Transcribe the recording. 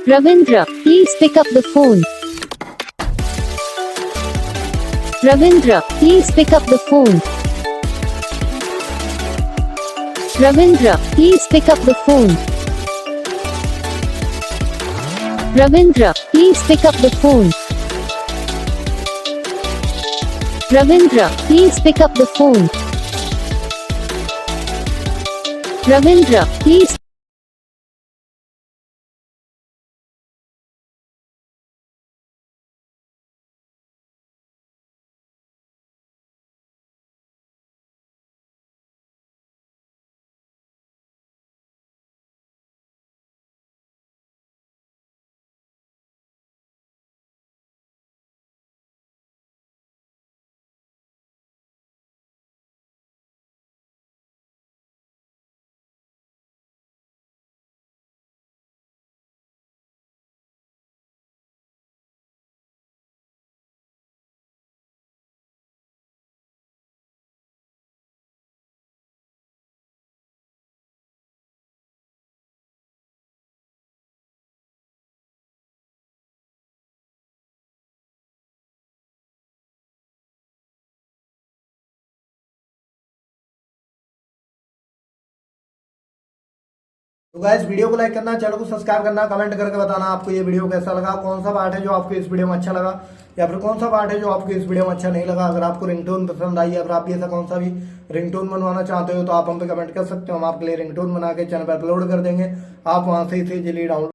Ravindra, please pick up the phone. Ravindra, please pick up the phone. Ravindra, please pick up the phone. Ravindra, please pick up the phone. Ravindra, please pick up the phone. Ravindra, please. तो guys video को like करना, channel को subscribe करना, comment करके बताना आपको ये video कैसा लगा, कौन सा पार्ट है जो आपको इस वीडियो में अच्छा लगा या फिर कौन सा पार्ट है जो आपको इस वीडियो में अच्छा नहीं लगा। अगर आपको रिंगटोन पसंद आई या फिर आप भी ऐसा कौन सा भी रिंगटोन बनवाना चाहते हो तो आप हम पे कमेंट कर सकते हो। हम आपके लिए रिंगटोन बना के चैनल पर अपलोड कर देंगे। आप वहां से इसे इजीली डाउनलोड